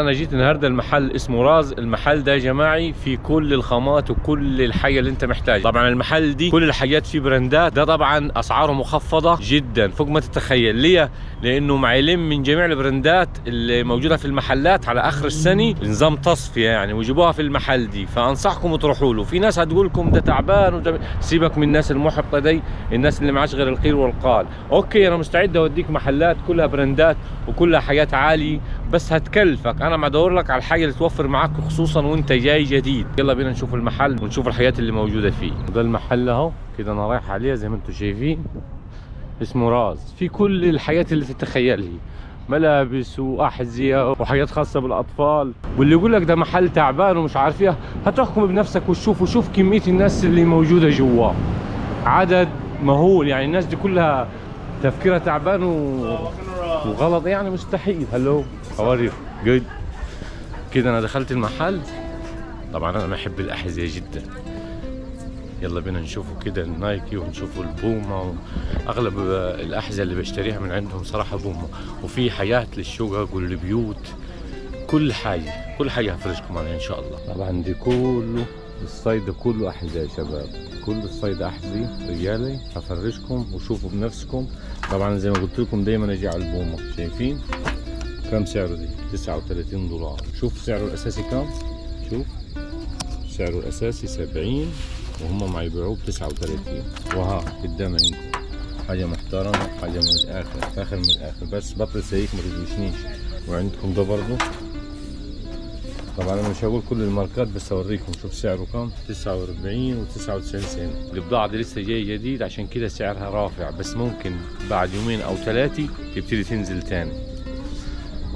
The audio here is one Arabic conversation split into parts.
انا جيت النهارده المحل اسمه راز. المحل ده يا جماعي في كل الخامات وكل الحاجه اللي انت محتاجها. طبعا المحل دي كل الحاجات فيه براندات. ده طبعا اسعاره مخفضه جدا فوق ما تتخيل. ليه؟ لانه معلم من جميع البراندات اللي موجوده في المحلات على اخر السنه نظام تصفيه يعني، ويجيبوها في المحل دي. فانصحكم تروحوا له. في ناس هتقول لكم ده تعبان وده، سيبك من الناس المحبطه دي، الناس اللي معاش غير القيل والقال. اوكي انا مستعد اوديك محلات كلها براندات وكلها حاجات عاليه، بس هتكلفك. انا بدور لك على الحاجه اللي توفر معاك خصوصا وانت جاي جديد. يلا بينا نشوف المحل ونشوف الحاجات اللي موجوده فيه. ده المحل اهو كده انا رايح عليه زي ما انتم شايفين، اسمه راز. في كل الحاجات اللي تتخيلها، ملابس واحذيه وحاجات خاصه بالاطفال. واللي يقول لك ده محل تعبان ومش عارف ايه، هتحكم بنفسك وشوف كميه الناس اللي موجوده جواه. عدد مهول يعني. الناس دي كلها تفكيرها تعبان وغلط يعني، مستحيل. هلو هاو جود. كده انا دخلت المحل. طبعا انا بحب الاحذيه جدا. يلا بينا نشوفوا كده النايكي ونشوفوا البوما. اغلب الاحذيه اللي بشتريها من عندهم صراحه بوما. وفي حاجات للشقق والبيوت، كل حاجه هفرجكم عليها ان شاء الله. طبعا دي كله الصيد ده كله احذيه يا شباب، كل الصيد احذيه رجالي. هفرجكم وشوفوا بنفسكم. طبعا زي ما قلت لكم دايما اجي على البومه. شايفين كم سعره؟ دي 39 دولار. شوف سعره الاساسي كم. شوف سعره الاساسي 70 وهم ما يبيعوه ب 39. وها قدام عندكم حاجه محترمه، حاجه من الاخر، اخر من الاخر. بس بطل سيك ما تدوشنيش. وعندكم ده برضه. طبعا انا مش هقول كل الماركات بس اوريكم. شوف سعره كم، 49 و99 سنت. البضاعه دي لسه جايه جديد عشان كده سعرها رافع، بس ممكن بعد يومين او ثلاثه تبتدي تنزل تاني.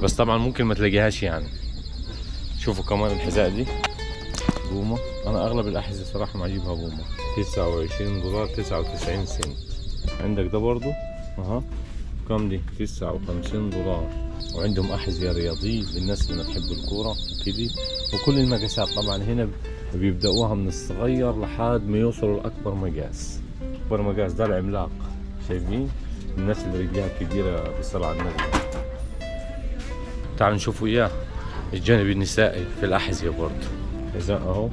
بس طبعا ممكن ما تلاقيهاش يعني. شوفوا كمان الحذاء دي بوما. انا اغلب الاحذيه صراحه ما اجيبها بوما. 29 دولار 99 سنت. عندك ده برضو اها كم دي؟ 59 دولار. وعندهم احذيه رياضيه للناس اللي ما تحب الكوره كده. وكل المقاسات طبعا هنا بيبداوها من الصغير لحد ما يوصلوا لاكبر مقاس. اكبر مقاس ده العملاق. شايفين الناس اللي رجلها كبيره بالصلاه على النبي. تعالوا نشوفوا اياه الجانب النسائي في الاحذيه برضه. حذاء اهو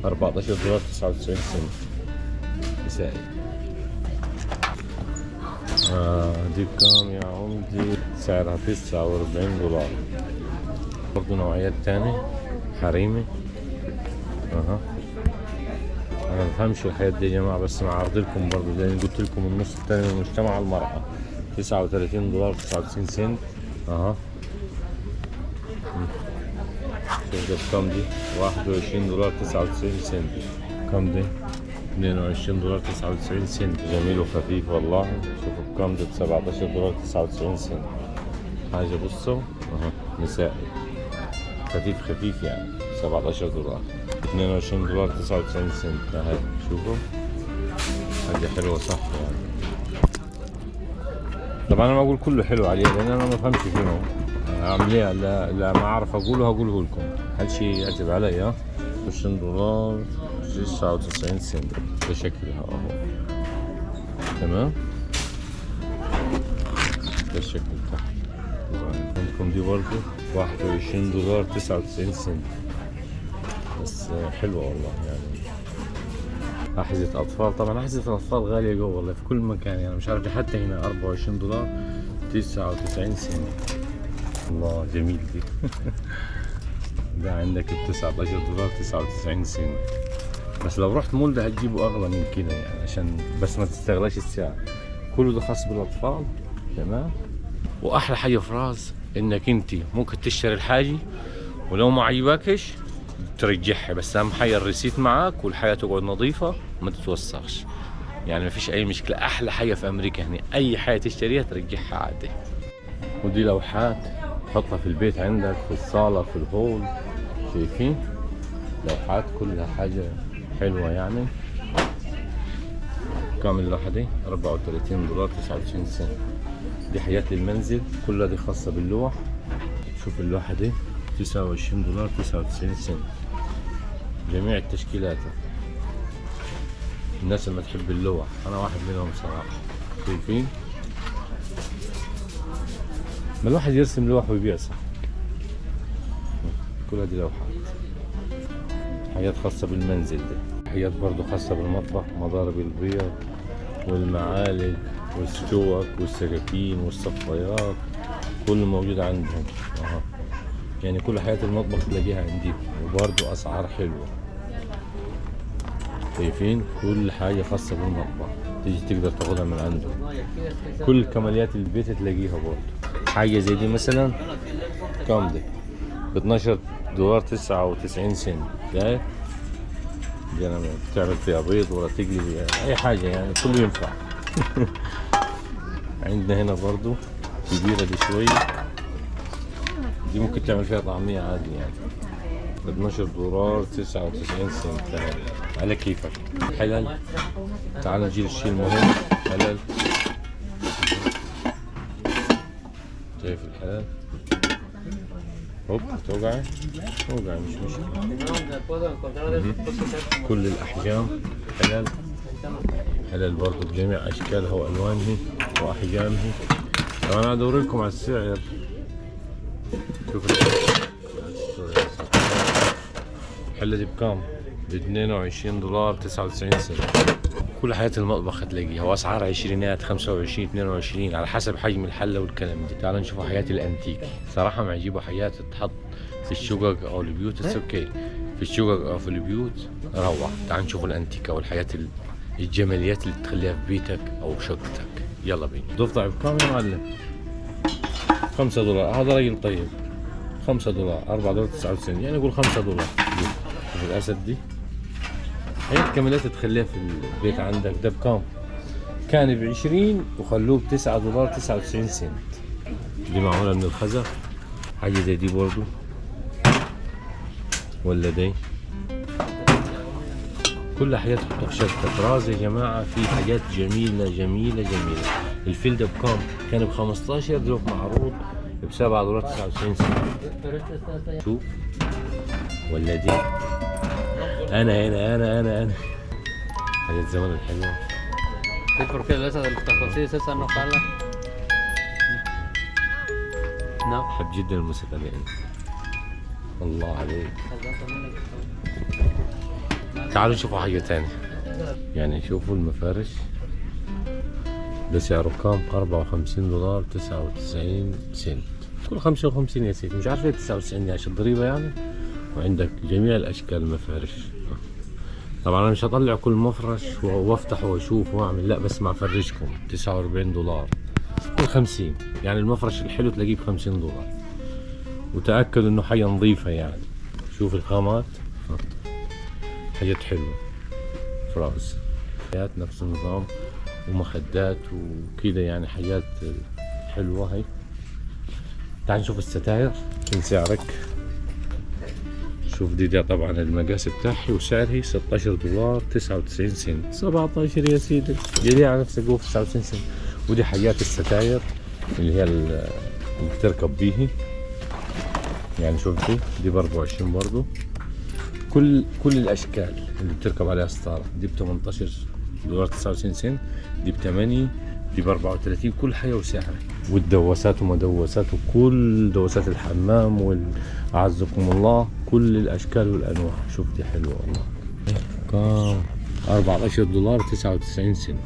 14 دولار 99 سنت نسائي. دي كام يا عمدي؟ سعرها 49 دولار. برضه نوعيات تانية حريمي. انا ما بفهمش الحاجات دي يا جماعه، بس معرض لكم برضه لان قلت لكم النص الثاني من المجتمع المرأة. 39 دولار 99 سنت. شوف ده بكم دي؟ 21 دولار 99 سنت. كم دي؟ 22 دولار 99 سنت. جميل وخفيف والله. شوفوا بكم ده؟ ب 17 دولار 99 سنت. حاجة بصوا نسائي خفيف يعني. 17 دولار. 22 دولار 99 سنت. هاي شوفوا حاجة حلوة صح يعني. طبعا انا ما اقول كله حلو عليه لان انا ما بفهمش فيه. اعمل ايه؟ لا ما اعرف اقوله هقوله لكم. هل شيء يعجب علي 20 دولار 99 سنت. ده شكلها اهو تمام. ده الشكل بتاعها. عندكم دي برضه 21 دولار 99 سنت. بس حلوة والله يعني. أحذية أطفال. طبعا أحذية الأطفال غالية جوا والله في كل مكان يعني. مش عارف حتى هنا 24 دولار 99 سنت. الله جميل دي. ده عندك ب 19 دولار 99 سنت. بس لو رحت مول ده هتجيبه أغلى من كده يعني عشان بس ما تستغلاش السعر. كله ده خاص بالأطفال تمام. وأحلى حاجة في راز إنك أنت ممكن تشتري الحاجة ولو ما عجبكش ترجعها. بس أهم حاجة الريسيت معك والحاجة تقعد نظيفة ما تتوسخش يعني. ما فيش أي مشكلة. أحلى حاجة في أمريكا هنا أي حاجة تشتريها ترجعها عادي. ودي لوحات تحطها في البيت عندك في الصالة في الهول. شايفين لوحات كلها حاجة حلوة يعني. كم اللوحة دي؟ 34 دولار 99 سنت. دي حاجات للمنزل كلها دي خاصة باللوح. شوف اللوحة دي 29 دولار 99 سنت. جميع التشكيلات. الناس اللي ما تحب اللوح أنا واحد منهم صراحة. شايفين ما الواحد يرسم لوح ويبيع صح. كل هذه لوحات، حاجات خاصة بالمنزل ده، حاجات برضو خاصة بالمطبخ، مضارب البيض والمعالق والستوك والسكاكين والصفايات، كله موجود عندهم. يعني كل حياة المطبخ تلاقيها عندي، وبرضو أسعار حلوة. شايفين كل حاجة خاصة بالمطبخ تيجي تقدر تاخدها من عندهم. كل كماليات البيت تلاقيها برضو. حاجة زي دي مثلا كام دي؟ ب $12 99 سنت. شايف؟ دي أنا بتعمل فيها بيض ولا تقلي فيها أي حاجة، يعني كله ينفع. عندنا هنا برضو كبيرة دي شوية، دي ممكن تعمل فيها طعمية عادي يعني. ب $12 99 سنت على كيفك. حلال. تعال نجي الشيء المهم، حلال. شايف الحلال؟ هوب توقع مش مشكلة. كل الأحجام حلال. حلال برضو بجميع أشكالها وألوانها وأحجامها. طبعا أنا أدورلكم على السعر. شوفوا الحلة دي بكام؟ ب $22 99 سنت. كل حياة المطبخ هتلاقيها، واسعار عشرينات 25 22 على حسب حجم الحلة والكلام ده. تعالوا نشوفوا حياة الانتيك. صراحة ما يجيبوا حياة تتحط في الشقق او البيوت، اوكي في الشقق او في البيوت روعة. تعالوا نشوفوا الانتيك او الحياة الجماليات اللي تخليها في بيتك او شقتك. يلا بينا. ضفدع بكام يا معلم؟ $5. هذا راجل طيب. $5 $4 99، يعني نقول $5. شوف الاسد دي، هي كمالات تخليها في البيت عندك. ده بكام؟ كان ب20 وخلوه $9 99 سنت. دي معمولة من الخزف. حاجة زي دي برضو ولا دي، كل حاجات تحطها في شقتك. راز يا جماعة في حاجات جميلة جميلة جميلة. الفيل ده بكام؟ كان ب15، دلوقتي معروض ب$7 99 سنت. شوف ولا دي، أنا حاجات زمان الحلوة. Sí, porque el esa de los tacones esa no jala. No. أحب جدا الموسيقى دي. الله عليك. تعالوا نشوفوا حاجة تانية. يعني شوفوا المفارش ده سعره كام؟ $54 99 سنت. كل 55 يا سيدي، مش عارف ليه 99 عشان الضريبة يعني. وعندك جميع الأشكال المفارش. طبعا أنا مش هطلع كل مفرش وافتحه واشوف واعمل، لا بس مع فرجكم. $49 كل 50، يعني المفرش الحلو تلاقيه ب$50. وتأكد انه حاجة نظيفة يعني. شوف الخامات، حاجات حلوة. فراس نفس النظام ومخدات وكده، يعني حاجات حلوة. هي تعال نشوف الستاير كم سعرك. شوف دي طبعا المقاس بتاعي وسعرها $16 99 سنت. 17 يا سيدي، جدي على نفسك جوه في 99 سنت. ودي حاجات الستاير اللي هي اللي بتركب بيه، يعني شوف دي ب24 برضو. كل الاشكال اللي بتركب عليها ستارة. دي $18 99 سنت، دي ب8، دي ب34. كل حاجة وسعرها. والدواسات ومدوسات وكل دواسات الحمام أعزكم الله، كل الأشكال والأنواع. شوف دي حلوة والله. كام؟ $14 99 سنت.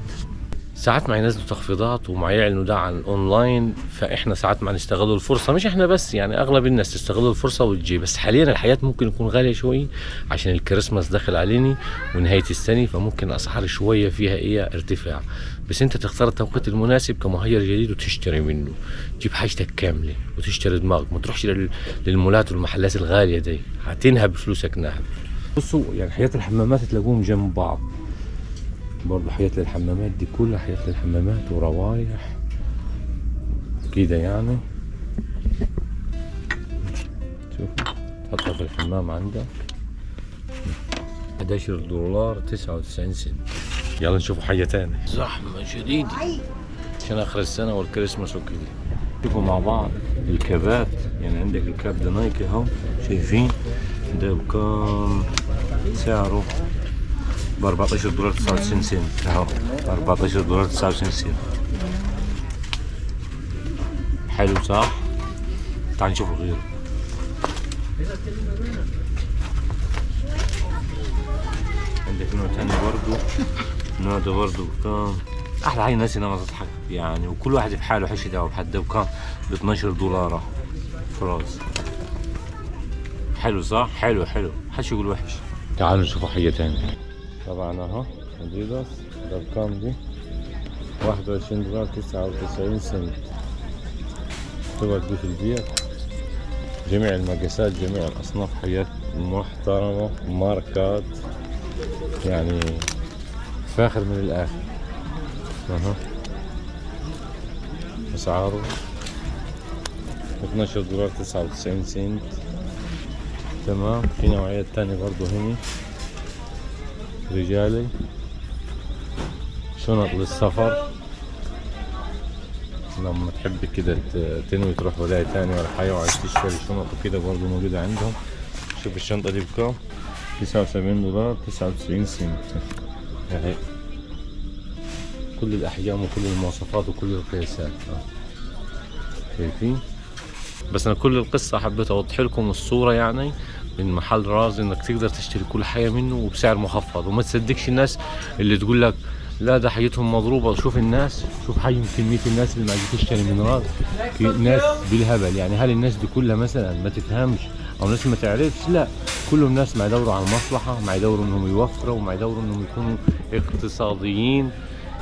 ساعات ما ينزلوا تخفيضات وما يعلنوا ده عن الاونلاين، فاحنا ساعات ما نستغلوا الفرصه. مش احنا بس، يعني اغلب الناس تستغلوا الفرصه وتجي. بس حاليا الحياه ممكن يكون غاليه شوي عشان الكريسماس داخل عليني ونهايه السنه، فممكن اسعار شويه فيها ارتفاع. بس انت تختار التوقيت المناسب كمهير جديد وتشتري منه. تجيب حاجتك كامله وتشتري دماغك، ما تروحش للمولات والمحلات الغاليه دي، هتنهب فلوسك نهب. بصوا يعني حياه الحمامات تلاقوهم جنب بعض برضو. حياة للحمامات دي كلها حياة للحمامات وروايح كده يعني. شوف تحطها في الحمام عندك. $11 99 سنت. يلا نشوفوا حاجة تانية. زحمة شديدة عشان آخر السنة والكريسماس وكده. شوفوا مع بعض الكابات. يعني عندك الكاب ده نايكي اهو، شايفين ده بكام؟ سعره $14 99 سنت اهو. $14 99 سنت. حلو صح؟ تعال نشوف غيره. عندك نوع تاني برضو، النوع ده برضو بكام؟ احلى حاجه الناس هنا ما تضحك يعني، وكل واحد في حاله حش دعوه بحد. ده بكام؟ ب 12 دولار فراس. حلو صح؟ حلو حلو، محدش يقول وحش. تعالوا نشوفوا حاجه تانية. طبعا اهو اديداس ده بكام دي؟ 21 دولار 99 سنت. تقعد دي في البيت، جميع المقاسات جميع الاصناف، حاجات محترمه، ماركات يعني فاخر من الاخر. اها اسعاره 12 دولار 99 سنت. تمام. في نوعيات تانية برضو هني رجالي، شنط للسفر لما تحب كده تنوي تروح ولاية تانية ولا حاجة وعايز تشتري شنط وكده، برضو موجودة عندهم. شوف الشنطة دي بكام؟ 79 دولار 99 سنت. يعني كل الأحجام وكل المواصفات وكل القياسات. شايفين؟ بس أنا كل القصة حبيت أوضح لكم الصورة يعني من محل راز، إنك تقدر تشتري كل حاجة منه وبسعر مخفض، وما تصدقش الناس اللي تقول لك لا ده حاجتهم مضروبة. شوف الناس، شوف حجم كمية الناس اللي ما تشتري من راز، ناس بالهبل يعني. هل الناس دي كلها مثلا ما تفهمش أو ناس ما تعرفش؟ لا، كلهم ناس ما يدوروا على المصلحة، ما يدوروا إنهم يوفروا، وما يدوروا إنهم يكونوا اقتصاديين.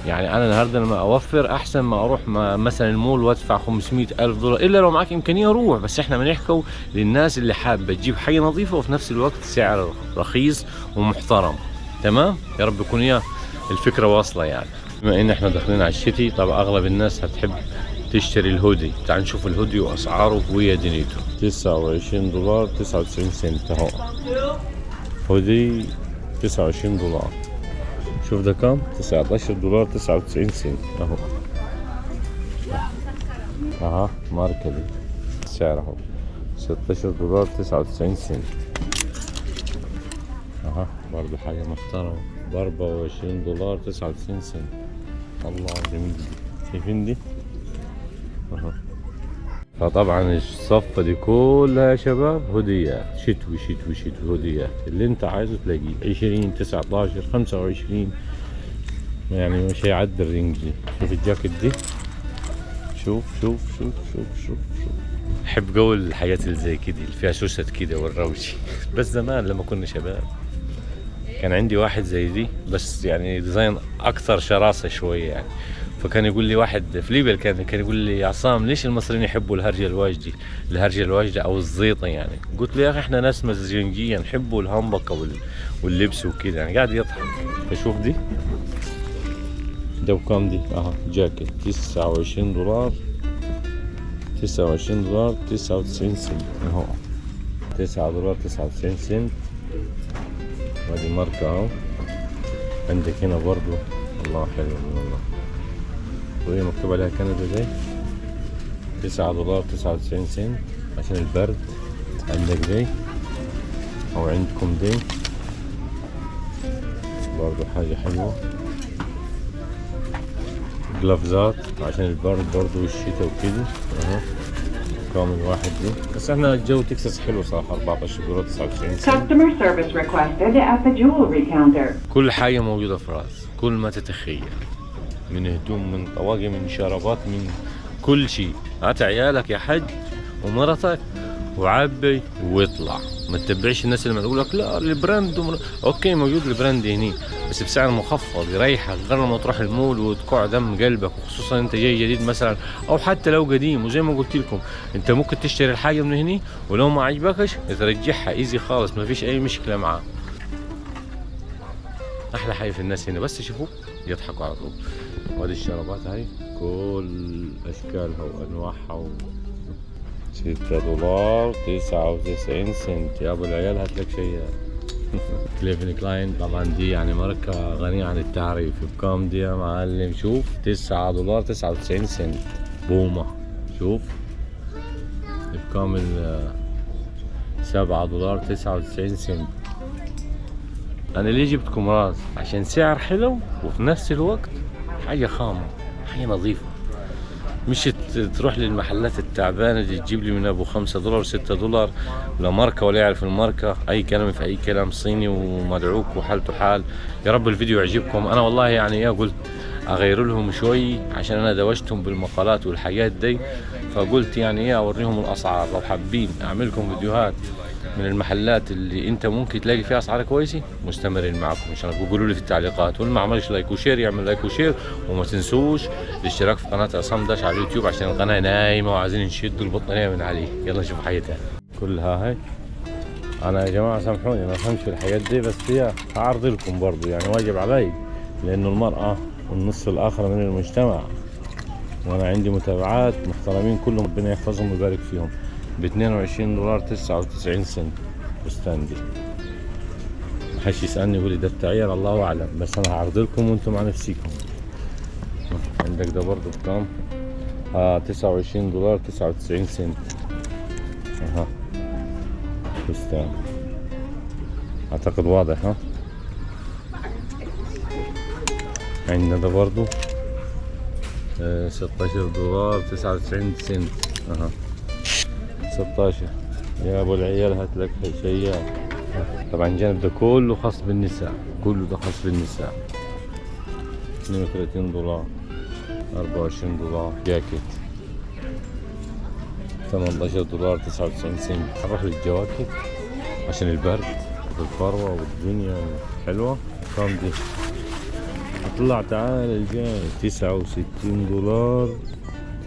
يعني انا النهارده لما اوفر احسن ما اروح مثلا المول وادفع 500,000 دولار، الا لو معك امكانيه روح. بس احنا بنحكوا للناس اللي حابه تجيب حاجه نظيفه وفي نفس الوقت سعر رخيص ومحترم. تمام. يا رب يكون هي الفكره واصله يعني. بما ان احنا داخلين على الشتي، طب اغلب الناس هتحب تشتري الهودي. تعال نشوف الهودي واسعاره ويا دنيته. 29 دولار 99 سنت اهو، هودي 29 دولار. شوف ده كام؟ 19 دولار 99 سنت اهو. اها ماركة دي السعر اهو 16 دولار 99 سنت. اها برضو حاجة محترمة ب 24 دولار 99 سنت. الله جميل دي. شايفين دي؟ اها. فطبعا الصفة دي كلها يا شباب هديات، شتوي شتوي شتوي، هديات اللي انت عايزه تلاقيه. 20 19 25 يعني مش هيعدي الرينج دي. شوف الجاكيت دي، شوف شوف شوف شوف شوف شوف. احب جو الحياة اللي زي كده اللي فيها سوست كده والروشي. بس زمان لما كنا شباب كان عندي واحد زي دي، بس يعني ديزاين اكثر شراسة شوية يعني. فكان يقول لي واحد في ليبيا، كان يقول لي يا عصام ليش المصريين يحبوا الهرجة الواجدة، الهرجة الواجدة او الزيطة يعني. قلت له يا اخي احنا ناس مزجنجية نحبوا الهمبكة واللبس وكده يعني. قاعد يضحك. فشوف دي، ده بكام دي؟ اها جاكيت 29 دولار 29 دولار 99 سنت اهو. 9 دولار 99 سنت. وادي ماركة اهو. عندك هنا برضو الله حلو والله، وهي مكتوب عليها كندا دي. 9 دولار 99 سنت عشان البرد. عندك دي او عندكم دي برضو حاجة حلوة، جلافزات عشان البرد برضو والشتاء وكده اهو. كامل واحد دي. بس احنا الجو تكساس حلو صراحة. 14 دولار 99 سنت. Customer service requested at the jewelry counter. كل حاجة موجودة في راس، كل ما تتخيل، من هدوم، من طواقم، من شرابات، من كل شيء. هات عيالك يا حج ومرتك وعبي واطلع. ما تتبعش الناس اللي يقول لك لا البراند اوكي موجود البراند هني بس بسعر مخفض يريحك، غير لما تروح المول وتقع دم قلبك، وخصوصا انت جاي جديد مثلا او حتى لو قديم. وزي ما قلت لكم انت ممكن تشتري الحاجه من هني ولو ما عجبكش ترجعها ايزي خالص، ما فيش اي مشكله معاه. احلى حاجه في الناس هنا بس يشوفوك يضحكوا على طول. وهذه الشرابات هاي كل اشكالها وانواعها 6 دولار 99 سنت. يا ابو العيال هات لك شيء. كليفن كلاين طبعا دي يعني ماركة غنية عن التعريف. بكام دي يا معلم؟ شوف 9 دولار 99 سنت. بوما شوف بكام 7 دولار 99 سنت. انا ليه جبتكم راس؟ عشان سعر حلو وفي نفس الوقت حاجة خامة، حاجة نظيفة. مش تروح للمحلات التعبانه دي تجيب لي من ابو $5 $6 لا ماركه ولا يعرف الماركه، اي كلام في اي كلام صيني ومدعوك وحالته حال. يا رب الفيديو يعجبكم. انا والله يعني ايه قلت اغير لهم شوي عشان انا دوشتهم بالمقالات والحاجات دي، فقلت يعني ايه اوريهم الاسعار. لو حابين اعمل لكم فيديوهات من المحلات اللي انت ممكن تلاقي فيها اسعار كويسه مستمرين معكم ان شاء الله. قولوا لي في التعليقات، واللي ما عملش لايك وشير يعمل لايك وشير، وما تنسوش الاشتراك في قناه عصام داش على اليوتيوب عشان القناه نايمه وعايزين نشدوا البطانيه من عليه. يلا نشوف حياتها كلها هاي. انا يا جماعه سامحوني ما فهمش في الحاجات دي، بس هي هعرض لكم برضو يعني واجب علي، لانه المراه النصف الاخر من المجتمع، وانا عندي متابعات محترمين كلهم ربنا يحفظهم ويبارك فيهم. ب $22.99 فستان دي. محدش يسألني يقول لي ده بتاعي الله اعلم، بس انا هعرض لكم وانتم مع نفسيكم. عندك ده برضو بكام؟ $29.99. اها فستان اعتقد واضح. ها عندنا ده برضو $16.99. اها 16. يا ابو العيال هات لك شيال. طبعا الجانب ده كله خاص بالنساء، كله ده خاص بالنساء. $32 $24 جاكيت. $18.99. هروح للجواكت عشان البرد والفروة والدنيا حلوة. كم دي؟ اطلع تعال الجاي $69.99.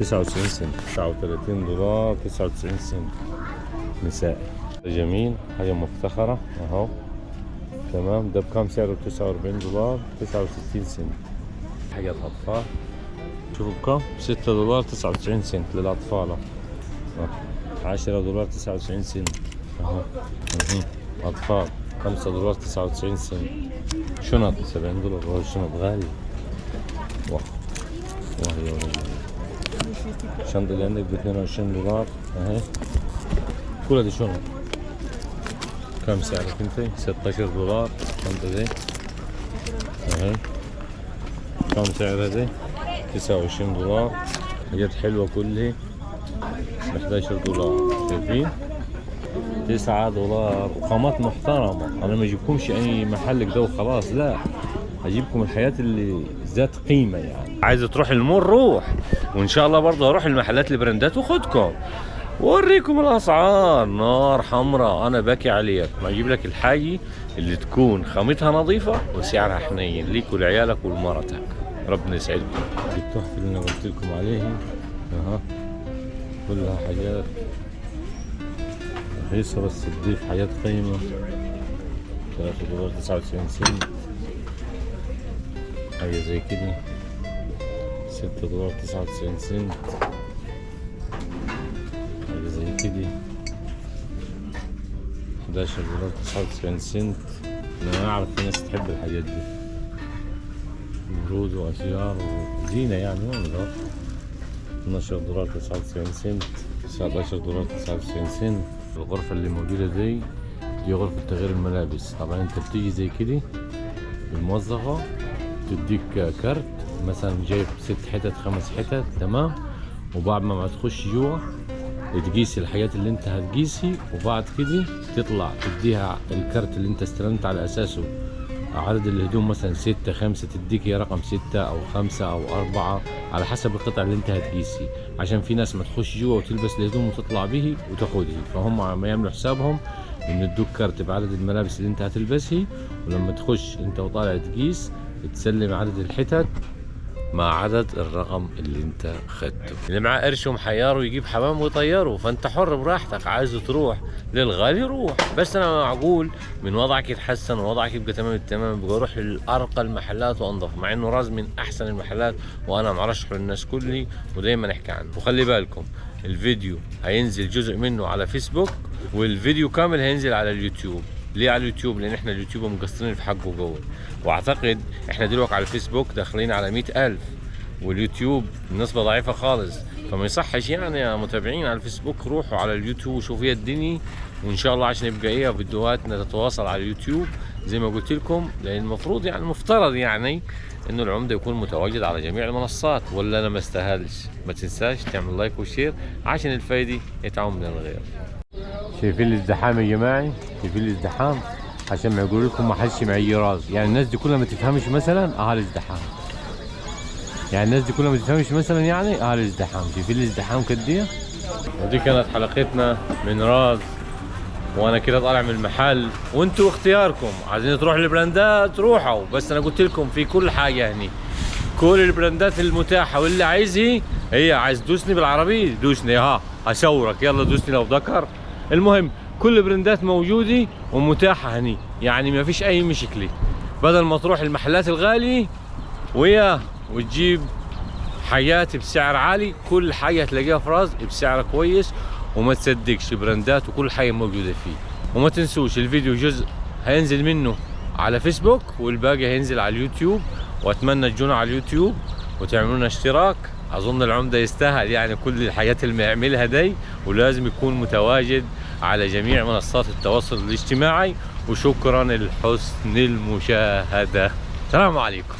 $39.99 نسائي. جميل حاجة مفتخرة اهو تمام. ده بكام سعره؟ $49.69. حاجة أطفال شوفوا بكام؟ $6.99 للأطفال. $10.99 اهو. أطفال $5.99. شنط $70. شنط غالي. واه يا ولد. الشنطة اللي عندك $22 اهي. كلها دي شنط. كم سعرك انت؟ $16 الشنطة دي اهي. كم سعرها دي؟ $29. حاجات حلوة كلها $11. شايفين؟ $9 وخامات محترمة. انا ما اجيبكمش اي محل كده وخلاص، لا هجيبكم الحياة اللي ذات قيمة. يعني عايز تروح المول روح، وان شاء الله برضه هروح المحلات البراندات وخدكم ووريكم الاسعار نار حمراء. انا باكي عليك ما اجيب لك الحاجة اللي تكون خامتها نظيفة وسعرها حنين ليك ولعيالك ولمرتك. ربنا يسعدكم. التحفة اللي انا قلت لكم عليه اها كلها حاجات رخيصة بس تضيف حاجات قيمة. $3.99 حاجة زي كده. $6.99 حاجة زي كده. $11.99. أنا أعرف في ناس تحب الحاجات دي، ورود وأشجار وزينة يعني ما نقدر. $12.99 $19.99. الغرفة اللي موجودة دي غرفة تغيير الملابس. طبعا انت بتيجي زي كده الموظفة تديك كارت مثلا جايب 6 حتت 5 حتت تمام، وبعد ما تخش جوا تقيس الحاجات اللي انت هتقيسي، وبعد كده تطلع تديها الكارت اللي انت استلمت على اساسه عدد الهدوم مثلا 6 5 تديك يا رقم 6 أو 5 أو 4 على حسب القطع اللي انت هتقيسي، عشان في ناس ما تخش جوا وتلبس الهدوم وتطلع به وتاخدها. فهم عم يعملوا حسابهم ان يدوك كارت بعدد الملابس اللي انت هتلبسها، ولما تخش انت وطالع تقيس تسلم عدد الحتت مع عدد الرقم اللي انت خدته. اللي معاه قرش ومحيره يجيب حمام ويطيره، فانت حر براحتك. عايز تروح للغالي روح، بس انا معقول من وضعك يتحسن ووضعك يبقى تمام التمام يبقى اروح لارقى المحلات وانضف، مع انه راز من احسن المحلات وانا مرشحه للناس كلي ودايما نحكي عنه. وخلي بالكم الفيديو هينزل جزء منه على فيسبوك والفيديو كامل هينزل على اليوتيوب. ليه على اليوتيوب؟ لان احنا اليوتيوب مقصرين في حقه جوه، واعتقد احنا دلوقتي على الفيسبوك داخلين على 100,000 واليوتيوب النسبة ضعيفة خالص، فما يصحش يعني يا متابعين على الفيسبوك روحوا على اليوتيوب وشوفوا الدنيا، وان شاء الله عشان يبقى ايه فيديوهاتنا تتواصل على اليوتيوب زي ما قلت لكم، لان المفروض يعني المفترض يعني انه العمده يكون متواجد على جميع المنصات، ولا انا ما استاهلش؟ ما تنساش تعمل لايك وشير عشان الفايده يتعاون من الغير. شايفين الازدحام يا جماعه؟ شايفين الازدحام؟ عشان ما يقولوا لكم ما حدش معي راس، يعني الناس دي كلها ما تفهمش مثلا الازدحام، يعني الناس دي كلها ما تفهمش مثلا يعني الازدحام. شايفين الازدحام قد ايه؟ ودي كانت حلقتنا من راس، وانا كده طالع من المحل، وانتوا اختياركم، عايزين تروحوا للبراندات روحوا، بس انا قلت لكم في كل حاجه هني، كل البراندات المتاحه، واللي عايزها هي عايز دوسني بالعربي دوسني اشاورك يلا دوسني لو ذكر. المهم كل البراندات موجوده ومتاحه هني، يعني ما فيش اي مشكله، بدل ما تروح المحلات الغاليه وتجيب حاجات بسعر عالي، كل حاجه هتلاقيها في راس بسعر كويس، وما تصدقش براندات وكل حاجه موجوده فيه. وما تنسوش الفيديو جزء هينزل منه على فيسبوك والباقي هينزل على اليوتيوب، واتمنى تجونا على اليوتيوب وتعملوا لنا اشتراك. اظن العمده يستاهل يعني كل الحاجات اللي يعملها دي، ولازم يكون متواجد على جميع منصات التواصل الاجتماعي. وشكرا لحسن المشاهده، السلام عليكم.